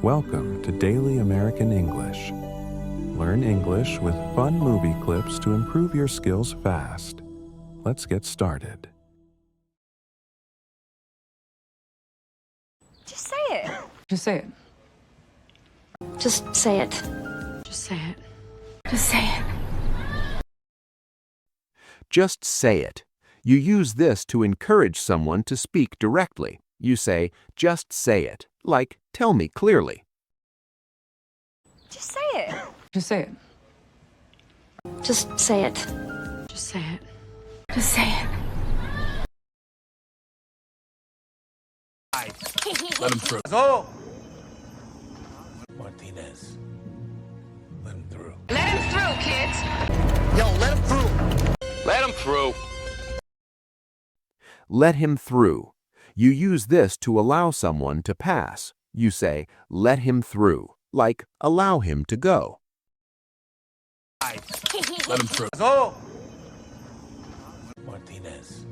Welcome to Daily American English. Learn English with fun movie clips to improve your skills fast. Let's get started. Just say it. Just say it. Just say it. Just say it. Just say it. Just say it. You use this to encourage someone to speak directly. You say, just say it, like, tell me clearly. Just say it. Just say it. Just say it. Just say it. Just say it. Let him through. Oh! Martinez. Let him through. Let him through, kids. Yo, let him through. Let him through. Let him through. You use this to allow someone to pass. You say, let him through, like, allow him to go. Let him through. Oh! Martinez.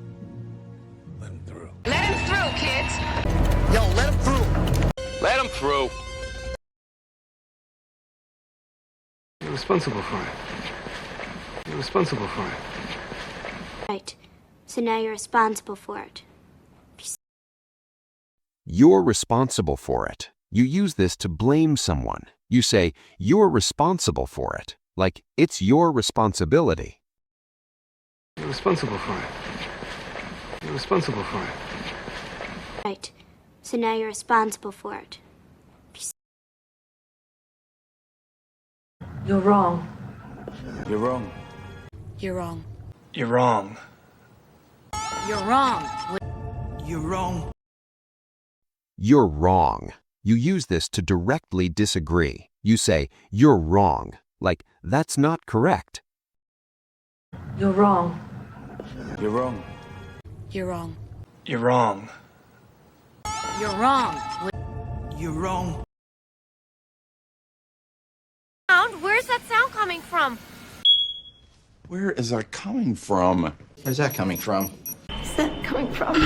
Let him through. Let him through, kids. Yo, let him through. Let him through. You're responsible for it. You're responsible for it. Right. So now you're responsible for it. You're responsible for it. You use this to blame someone. You say, you're responsible for it, like, it's your responsibility. You're responsible for it. You're responsible for it. Right. So now you're responsible for it. You're wrong. You're wrong. You're wrong. You're wrong. You're wrong. You're wrong. You're wrong. You use this to directly disagree. You say, you're wrong, like, that's not correct. You're wrong. You're wrong. You're wrong. You're wrong. You're wrong. You're wrong. Where's that sound coming from? Where is that coming from? Where's that coming from? Where's that coming from?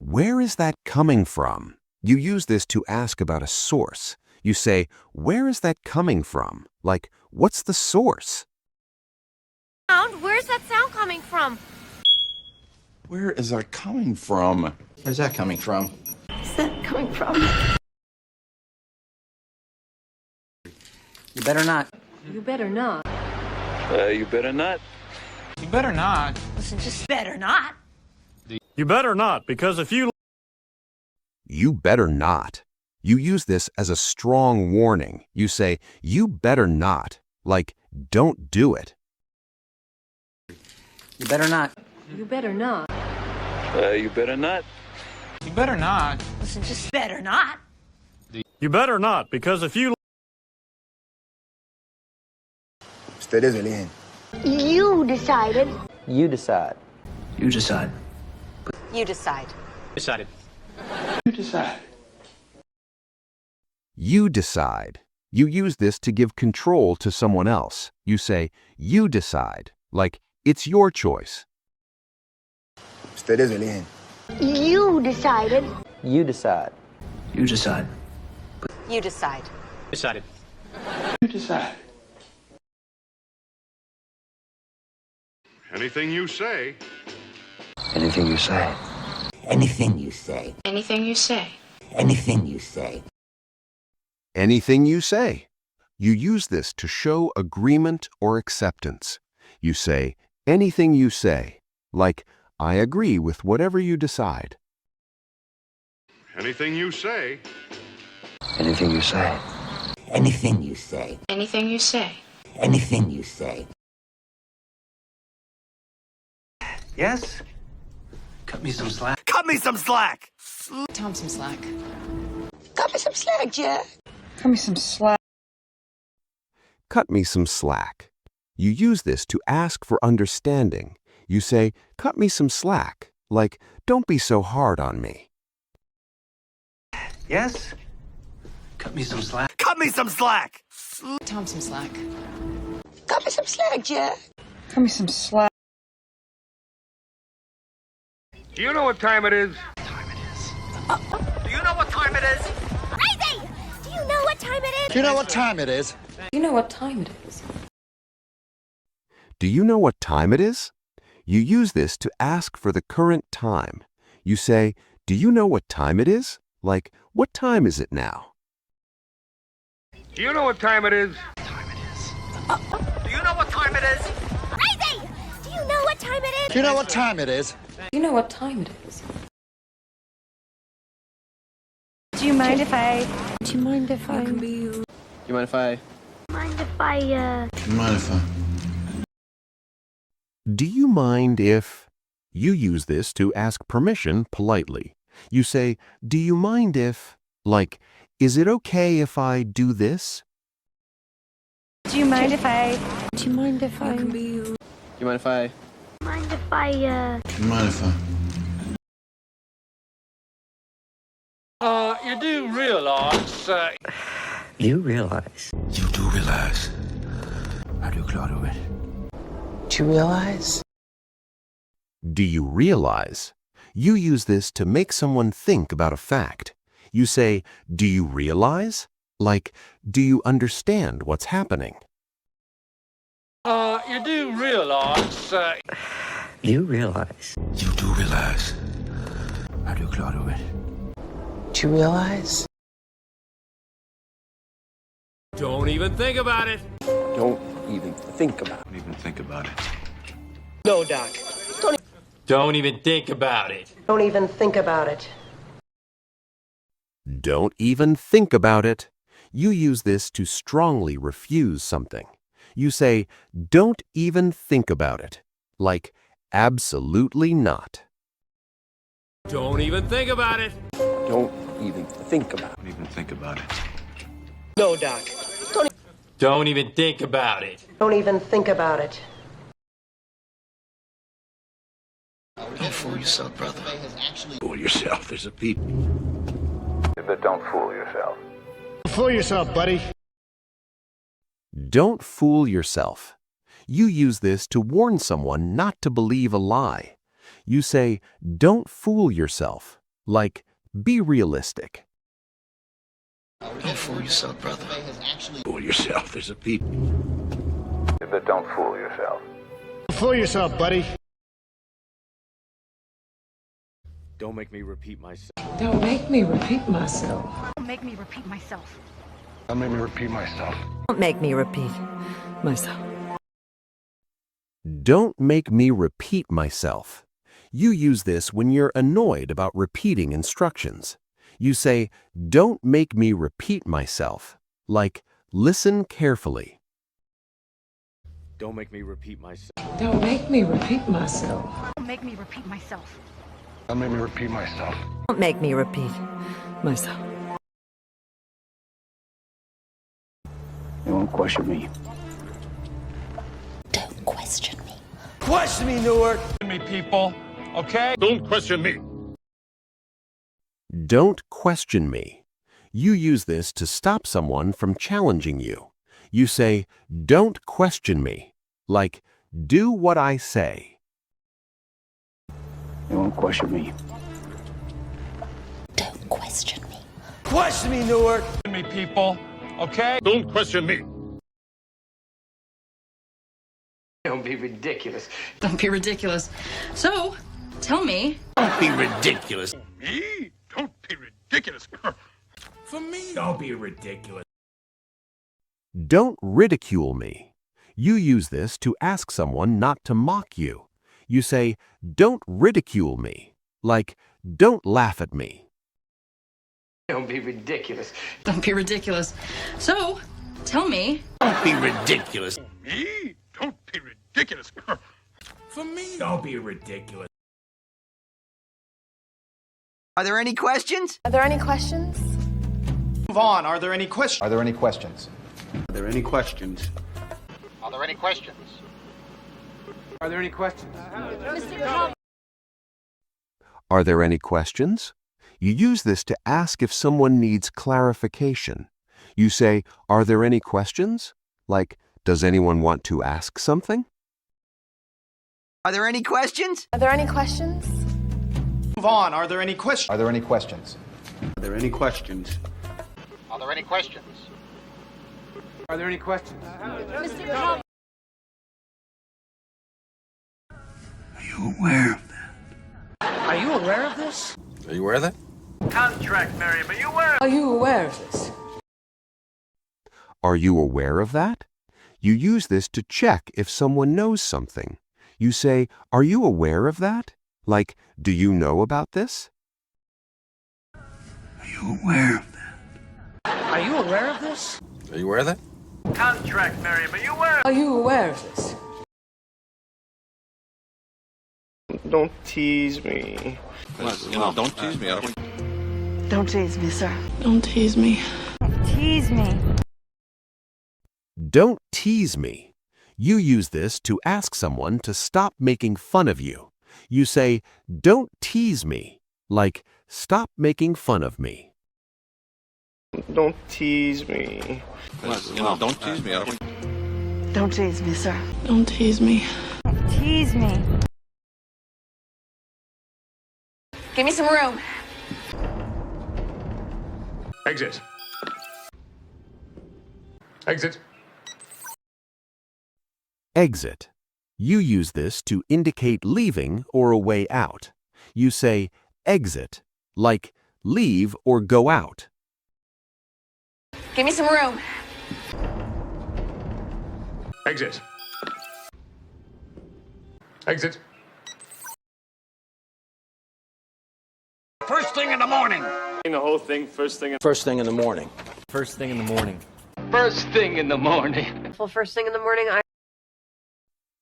Where is that coming from? You use this to ask about a source. You say, where is that coming from? Like, what's the source? Where's that sound coming from? Where is that coming from? Where's that coming from? Where's that coming from? You better not. You better not. You better not. You better not. Listen, just better not. You better not, because if you... You better not. You use this as a strong warning. You say, you better not, like, don't do it. You better not. You better not. You better not. You better not. Listen, just better not. You better not, because if you... Ustedes eligen. You decided. You decide. You decide. You decide. Decided. You decide. You decide. You use this to give control to someone else. You say, you decide, like, it's your choice. Ustedes eligen. You decided. You decide. You decide. You decide. Decided. You decide. Anything you say. Anything you say. Anything you say. Anything you say. Anything you say. Anything you say. You use this to show agreement or acceptance. You say, anything you say, like, I agree with whatever you decide. Anything you say. Anything you say. Anything you say. Anything you say. Anything you say. Yes? Cut me some slack. Cut me some slack! Tom some slack. Cut me some slack, Jack. Cut me some slack. Cut me some slack. You use this to ask for understanding. You say, cut me some slack, like, don't be so hard on me. Yes? Cut me some slack. Cut me some slack! Tom some slack. Cut me some slack, Jack. Cut me some slack. Do you know what time it is? Do you know what time it is? Right there! Do you know what time it is? Do you know what time it is? Do you know what time it is? You use this to ask for the current time. You say, do you know what time it is? Like, what time is it now? Do you know what time it is? Do you know what time it is? Crazy! Do you know what time it is? Do you know what time it is? Do you know what time it is? Do you mind if I... Do you mind if I... Do you mind if I? Mind if I, Mind if I? Do you mind if? You use this to ask permission politely. You say, do you mind if? Like, is it okay if I do this? Do you mind if I... Do you mind if I... Do you mind if I? mind if I, Mind if I? You do realize, You realize. You do realize. Er du klar over? Do you realize? Do you realize? You use this to make someone think about a fact. You say, do you realize? Like, do you understand what's happening? you do realize, You realize. You do realize. Er du klar over? Do you realize? don't even think about it. Don't even think about it. Don't even think about it. No, Doc. Don't even think about it. Don't even think about it. Don't even think about it. You use this to strongly refuse something. You say, don't even think about it. Like, absolutely not. Don't even think about it. Don't even think about it. Don't even think about it. No, Doc. Don't even think about it. Don't even think about it. Don't fool yourself, brother. Fool yourself. There's a people. But don't fool yourself. Fool yourself, buddy. Don't fool yourself. You use this to warn someone not to believe a lie. You say, don't fool yourself. Like, be realistic. Don't fool yourself, brother. Fool yourself. There's a people. But don't fool yourself. Fool yourself, buddy. Don't make me repeat myself. Don't make me repeat myself. Don't make me repeat myself. Don't make me repeat myself. Don't make me repeat myself. Don't make me repeat myself. You use this when you're annoyed about repeating instructions. You say, don't make me repeat myself. Like, listen carefully. Don't make me repeat myself. Don't make me repeat myself. Don't make me repeat myself. Don't make me repeat myself. Don't make me repeat myself. You won't question me. don't question me. Question me, Newark. Me, people. Okay? Don't question me. Don't question me. You use this to stop someone from challenging you. You say, don't question me. Like, do what I say. You won't question me. Don't question me. Question me, Newark. Me, people. Okay? Don't question me. Don't be ridiculous. Don't be ridiculous. So, tell me. Don't be ridiculous. Me? Don't be ridiculous. For me? Don't be ridiculous. Don't ridicule me. You use this to ask someone not to mock you. You say, don't ridicule me. Like, don't laugh at me. Don't be ridiculous. Don't be ridiculous. So, tell me. Don't be ridiculous. Me? Don't be ridiculous. For me? Don't be ridiculous. Are there any questions? Are there any questions? Move on. Are there any questions? Are there any questions? Are there any questions? Are there any questions? Are there any questions? Are there any questions? You use this to ask if someone needs clarification. You say, are there any questions? Like, does anyone want to ask something? Are there any questions? Are there any questions? Move on. Are there any questions? Are there any questions? Are there any questions? Are there any questions? Are there any questions? Mr. Are you aware of that? Are you aware of this? Are you aware of that? Contract, Mary, but you were. Are you aware of this? Are you aware of that? You use this to check if someone knows something. You say, "Are you aware of that?" Like, "Do you know about this?" Are you aware of that? Are you aware of this? Are you aware of that? Contract, Mary, but you were. Are you aware of this? Don't tease me. Don't tease me. Don't tease me, sir. Don't tease me. Tease me. Don't tease me. You use this to ask someone to stop making fun of you. You say, "Don't tease me," like, "Stop making fun of me." Don't tease me. Don't tease me. Don't tease me, sir. Don't tease me. Tease me. Give me some room. Exit. Exit. Exit. You use this to indicate leaving or a way out. You say, "Exit," like, leave or go out. Give me some room. Exit. Exit. First thing in the morning. The whole thing first thing. First thing in the morning. First thing in the morning. First thing in the morning. Well, first thing in the morning,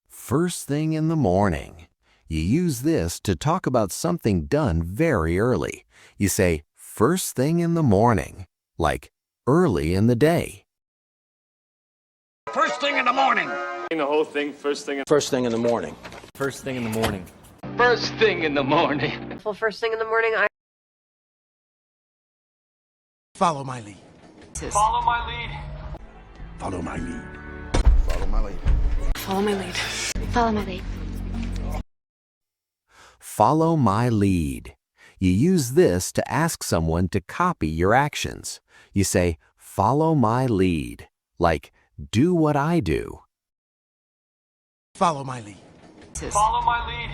First thing in the morning. You use this to talk about something done very early. You say, "First thing in the morning," like, early in the day. First thing in the morning. The whole thing first thing. First thing in the morning. First thing in the morning. First thing in the morning. well, first thing in the morning, Follow my lead. Follow my lead. Follow my lead. Follow my lead. Follow my lead. Follow my lead. Follow my lead. You use this to ask someone to copy your actions. You say, "Follow my lead," like, "Do what I do." Follow my lead. Follow my lead.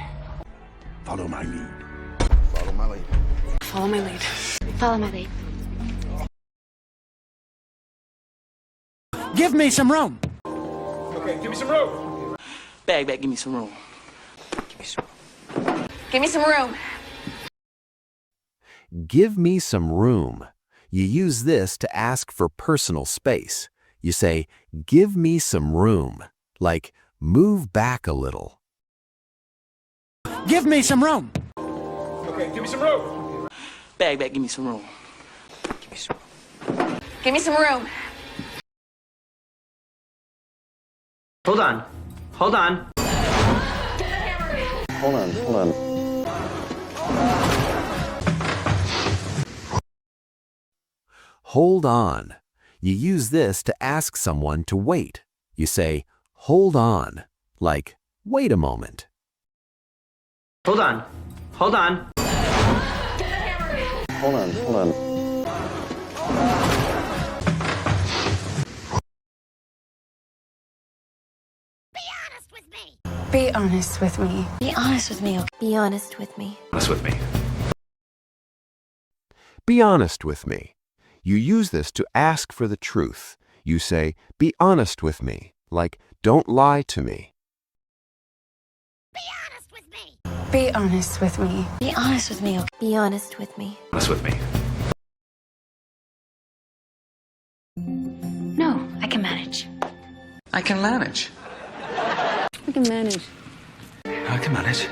Follow my lead. Follow my lead. Follow my lead. Follow my lead. Give me some room. Okay, give me some room. Bag, give me some room. Give me some room. Give me some room. You use this to ask for personal space. You say, "Give me some room," like, "Move back a little." Give me some room. Okay, give me some room. Bag, give me some room. Give me some room. Hold on. Hold on. Hold on. Hold on. You use this to ask someone to wait. You say, "Hold on," like, "Wait a moment." Hold on. Hold on. Hold on. Be honest with me. Be honest with me, okay? Be honest with me. Honest with me. Be honest with me. You use this to ask for the truth. You say, "Be honest with me," like, "Don't lie to me." Be honest with me. Be honest with me. Be honest with me, okay? Be honest with me. Honest with me. No, I can manage. I can manage. I can manage. I can manage.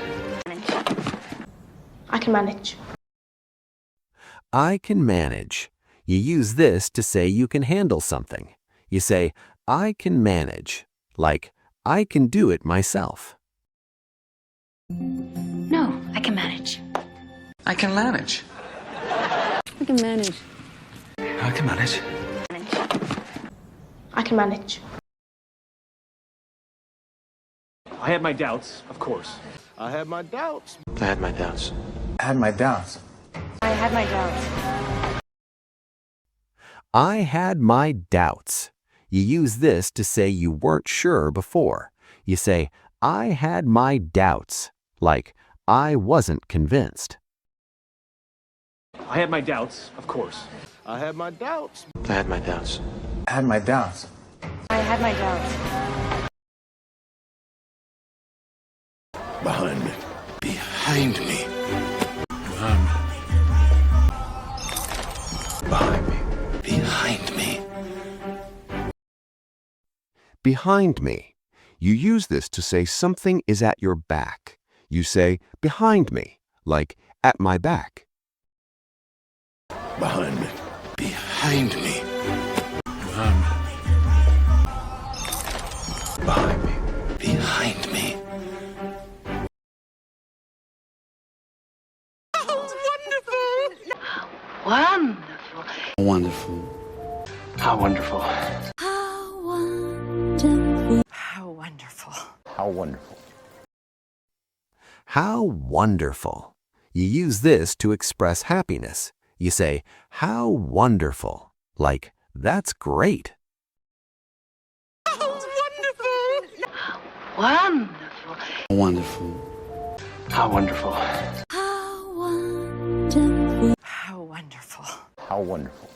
I can manage. I can manage. You use this to say you can handle something. You say, "I can manage," like, "I can do it myself." No, I can manage. I can manage. I can manage. I can manage. I can manage. I had my doubts, of course. I had my doubts. I had my doubts. I had my doubts. I had my doubts. I had my doubts. You use this to say you weren't sure before. You say, I had my doubts, like, I wasn't convinced. I had my doubts, of course. I had my doubts. I had my doubts. I had my doubts. I had my doubts. Behind me. Behind me. Behind me. Behind me. Behind me. You use this to say something is at your back. You say, behind me, like, at my back. Behind me. Behind me. Behind me. Behind me. Wonderful. Wonderful. How wonderful. How wonderful. How wonderful. How wonderful. How wonderful. You use this to express happiness. You say, how wonderful, like, that's great. Wonderful. Wonderful. How wonderful. How wonderful. How wonderful. How wonderful.